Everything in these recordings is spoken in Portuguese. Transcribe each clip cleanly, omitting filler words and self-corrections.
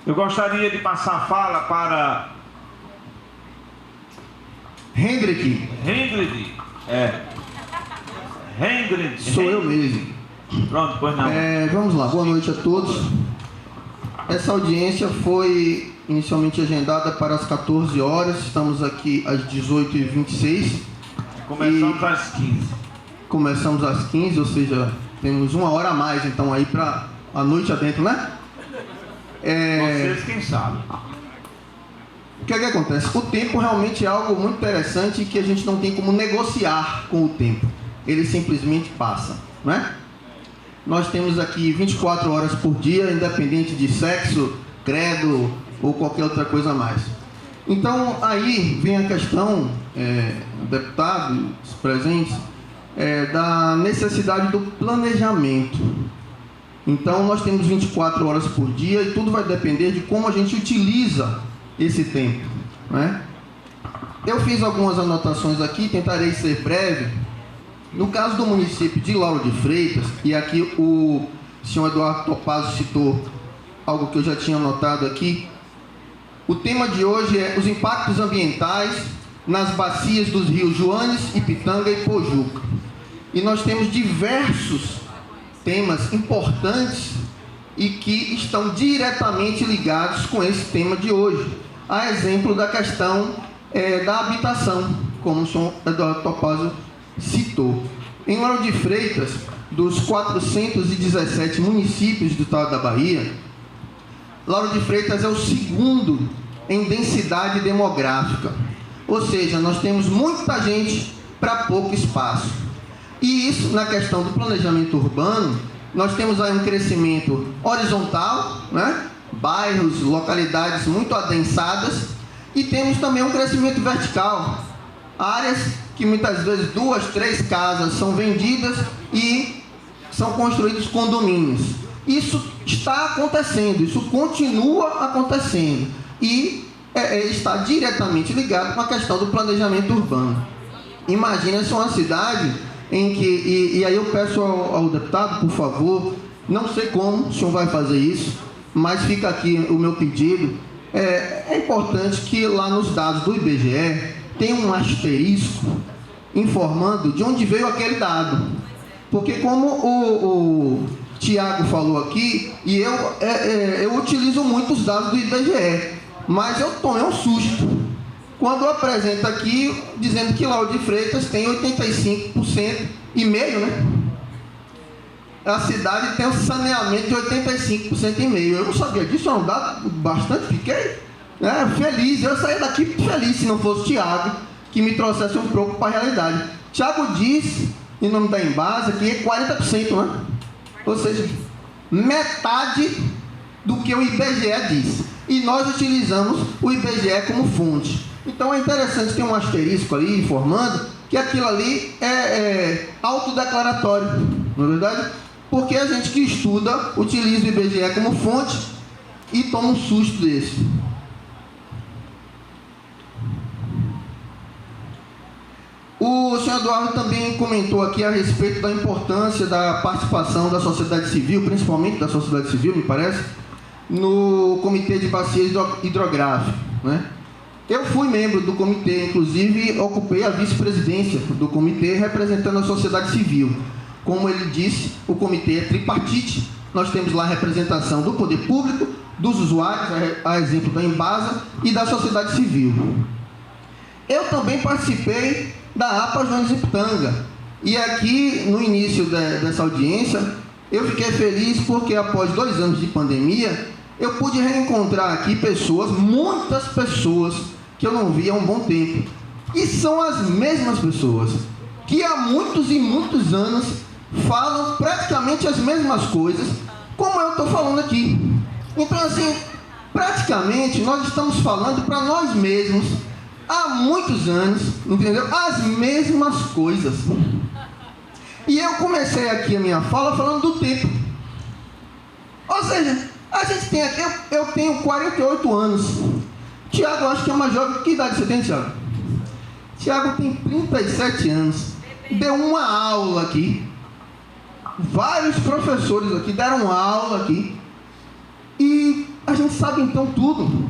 Eu gostaria de passar a fala para Hendrik. Hendrik. Hendrik. Sou eu mesmo. Pronto, pois não. Vamos lá, boa noite a todos. Essa audiência foi inicialmente agendada para as 14 horas, estamos aqui às 18h26. Começamos às 15. Começamos às 15, ou seja, temos uma hora a mais, então aí para a noite adentro, né? Vocês quem sabe. O que é que acontece? O tempo realmente é algo muito interessante que a gente não tem como negociar com o tempo. Ele simplesmente passa, não é? Nós temos aqui 24 horas por dia, independente de sexo, credo ou qualquer outra coisa a mais. Então, aí vem a questão, deputados presentes, da necessidade do planejamento. Então, nós temos 24 horas por dia e tudo vai depender de como a gente utiliza esse tempo, né? Eu fiz algumas anotações aqui, tentarei ser breve. No caso do município de Lauro de Freitas, e aqui o senhor Eduardo Topazio citou algo que eu já tinha anotado aqui, o tema de hoje é os impactos ambientais nas bacias dos rios Joanes, Ipitanga e Pojuca. E nós temos diversos temas importantes e que estão diretamente ligados com esse tema de hoje. A exemplo da questão da habitação, como o senhor Eduardo Topazio citou. Em Lauro de Freitas, dos 417 municípios do estado da Bahia, Lauro de Freitas é o segundo em densidade demográfica. Ou seja, nós temos muita gente para pouco espaço. E isso, na questão do planejamento urbano, nós temos aí um crescimento horizontal, né? Bairros, localidades muito adensadas, e temos também um crescimento vertical. Áreas que muitas vezes 2, 3 casas são vendidas e são construídos condomínios. Isso está acontecendo, isso continua acontecendo e está diretamente ligado com a questão do planejamento urbano. Imagina-se uma cidade em que, e aí eu peço ao deputado, por favor, não sei como o senhor vai fazer isso, mas fica aqui o meu pedido, é importante que lá nos dados do IBGE tem um asterisco informando de onde veio aquele dado. Porque como o Tiago falou aqui, e eu utilizo muito os dados do IBGE, mas eu tomei um susto quando eu apresento aqui dizendo que Lauro de Freitas tem 85% e meio, né? A cidade tem um saneamento de 85% e meio. Eu não sabia disso, é um dado bastante, fiquei feliz. Eu saí daqui feliz se não fosse o Tiago que me trouxesse um pouco para a realidade. Tiago disse, em nome da Embasa, que é 40%, né? Ou seja, metade do que o IBGE disse. E nós utilizamos o IBGE como fonte. Então é interessante ter um asterisco ali informando que aquilo ali é autodeclaratório, não é verdade? Porque a gente que estuda utiliza o IBGE como fonte e toma um susto desse. O senhor Eduardo também comentou aqui a respeito da importância da participação da sociedade civil, principalmente da sociedade civil, me parece, no Comitê de Bacias Hidrográficas, né? Eu fui membro do comitê, inclusive ocupei a vice-presidência do comitê representando a sociedade civil. Como ele disse, o comitê é tripartite, nós temos lá a representação do poder público, dos usuários, a exemplo da Embasa, e da sociedade civil. Eu também participei da APA Joanes Ipitanga, e aqui no início dessa audiência, eu fiquei feliz porque após 2 anos de pandemia, eu pude reencontrar aqui pessoas, muitas pessoas, que eu não via há um bom tempo. E são as mesmas pessoas que há muitos e muitos anos falam praticamente as mesmas coisas, como eu estou falando aqui. Então, assim, praticamente nós estamos falando para nós mesmos há muitos anos, entendeu? As mesmas coisas. E eu comecei aqui a minha fala falando do tempo. Ou seja, a gente tem aqui, eu tenho 48 anos. Tiago, acho que é mais jovem. Que idade você tem, Tiago? Tiago tem 37 anos. Deu uma aula aqui. Vários professores aqui deram aula aqui. E a gente sabe então tudo.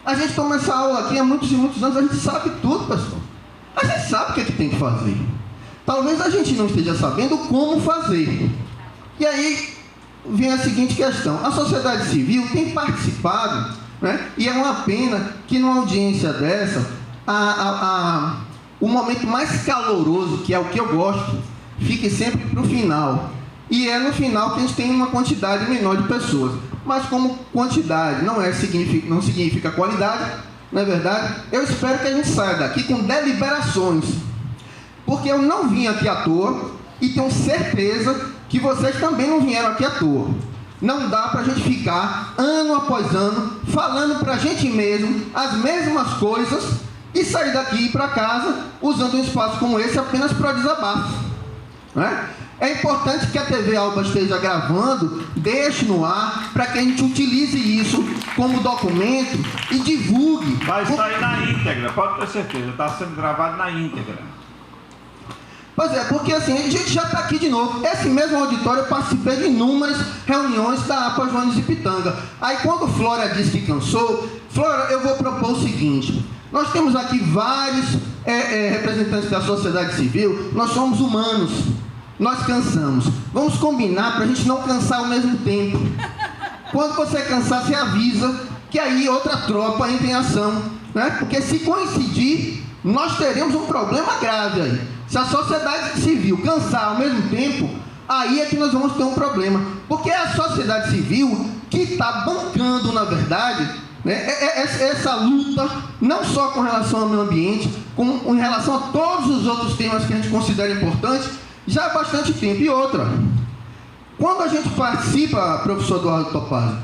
A gente toma essa aula aqui há muitos e muitos anos, a gente sabe tudo, pessoal. A gente sabe o que é que tem que fazer. Talvez a gente não esteja sabendo como fazer. E aí vem a seguinte questão: a sociedade civil tem participado, né? E é uma pena que numa audiência dessa, o momento mais caloroso, que é o que eu gosto, fique sempre para o final. E é no final que a gente tem uma quantidade menor de pessoas. Mas como quantidade não significa qualidade, não é verdade? Eu espero que a gente saia daqui com deliberações. Porque eu não vim aqui à toa e tenho certeza que vocês também não vieram aqui à toa. Não dá para a gente ficar ano após ano falando para a gente mesmo as mesmas coisas e sair daqui e ir para casa usando um espaço como esse apenas para desabafo, né? É importante que a TV Alba esteja gravando, deixe no ar, para que a gente utilize isso como documento e divulgue. Vai sair na íntegra, pode ter certeza, está sendo gravado na íntegra. Pois é, porque assim, a gente já está aqui de novo. Esse mesmo auditório eu participei de inúmeras reuniões da APA Joanes de Pitanga. Aí quando Flora disse que cansou, Flora, eu vou propor o seguinte: nós temos aqui vários representantes da sociedade civil, nós somos humanos, nós cansamos. Vamos combinar para a gente não cansar ao mesmo tempo. Quando você cansar, você avisa, que aí outra tropa entra em ação, né? Porque se coincidir, nós teremos um problema grave aí. Se a sociedade civil cansar ao mesmo tempo, aí é que nós vamos ter um problema. Porque é a sociedade civil que está bancando, na verdade, né, essa luta, não só com relação ao meio ambiente, com relação a todos os outros temas que a gente considera importantes, já há bastante tempo. E outra, quando a gente participa, professor Eduardo Topazio,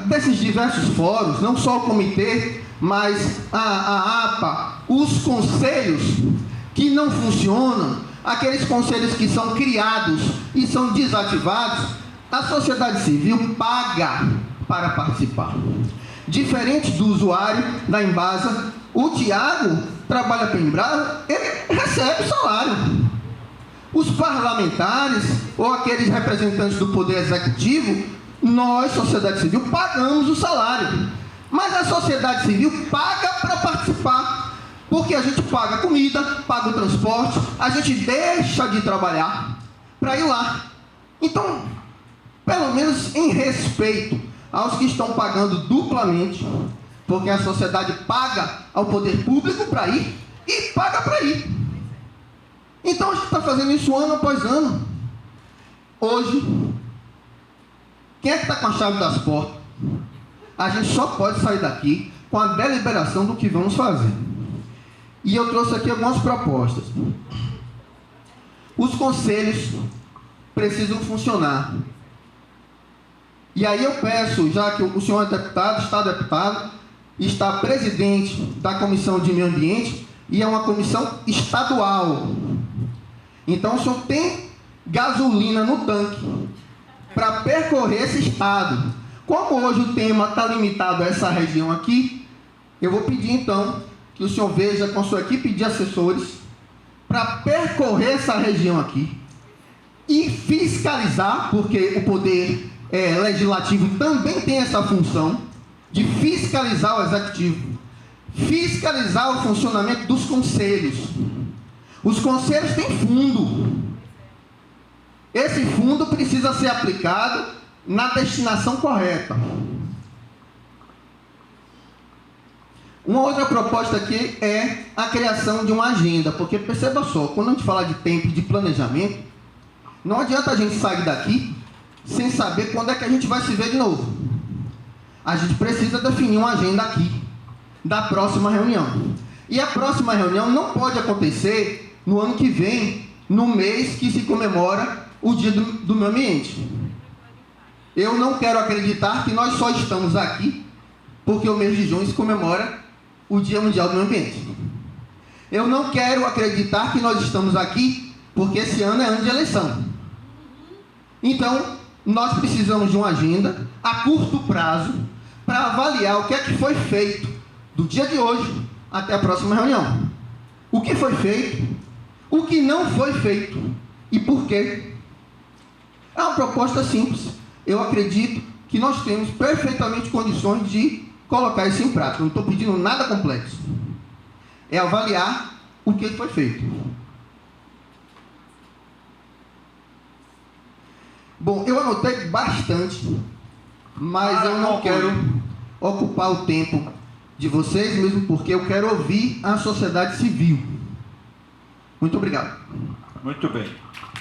desses diversos fóruns, não só o comitê, mas a APA, os conselhos que não funcionam, aqueles conselhos que são criados e são desativados, a sociedade civil paga para participar. Diferente do usuário da Embasa, o Tiago trabalha para a Embrapa, ele recebe salário. Os parlamentares ou aqueles representantes do Poder Executivo, nós, sociedade civil, pagamos o salário. Mas a sociedade civil paga para participar. Porque a gente paga a comida, paga o transporte, a gente deixa de trabalhar para ir lá. Então, pelo menos em respeito aos que estão pagando duplamente, porque a sociedade paga ao poder público para ir e paga para ir. Então a gente está fazendo isso ano após ano. Hoje, quem é que está com a chave das portas? A gente só pode sair daqui com a deliberação do que vamos fazer. E eu trouxe aqui algumas propostas. Os conselhos precisam funcionar. E aí eu peço, já que o senhor é deputado, está presidente da Comissão de Meio Ambiente, e é uma comissão estadual. Então o senhor tem gasolina no tanque para percorrer esse estado. Como hoje o tema está limitado a essa região aqui, eu vou pedir então que o senhor veja com a sua equipe de assessores para percorrer essa região aqui e fiscalizar, porque o poder legislativo também tem essa função de fiscalizar o executivo, fiscalizar o funcionamento dos conselhos. Os conselhos têm fundo. Esse fundo precisa ser aplicado na destinação correta. Uma outra proposta aqui é a criação de uma agenda, porque perceba só, quando a gente fala de tempo e de planejamento, não adianta a gente sair daqui sem saber quando é que a gente vai se ver de novo. A gente precisa definir uma agenda aqui, da próxima reunião. E a próxima reunião não pode acontecer no ano que vem, no mês que se comemora o Dia do Meio Ambiente. Eu não quero acreditar que nós só estamos aqui porque o mês de junho se comemora o Dia Mundial do Meio Ambiente. Eu não quero acreditar que nós estamos aqui porque esse ano é ano de eleição. Então, nós precisamos de uma agenda a curto prazo para avaliar o que é que foi feito do dia de hoje até a próxima reunião. O que foi feito, o que não foi feito e por quê. É uma proposta simples. Eu acredito que nós temos perfeitamente condições de colocar isso em prática. Não estou pedindo nada complexo. É avaliar o que foi feito. Bom, eu anotei bastante, mas eu não quero ocupar o tempo de vocês, mesmo porque eu quero ouvir a sociedade civil. Muito obrigado. Muito bem.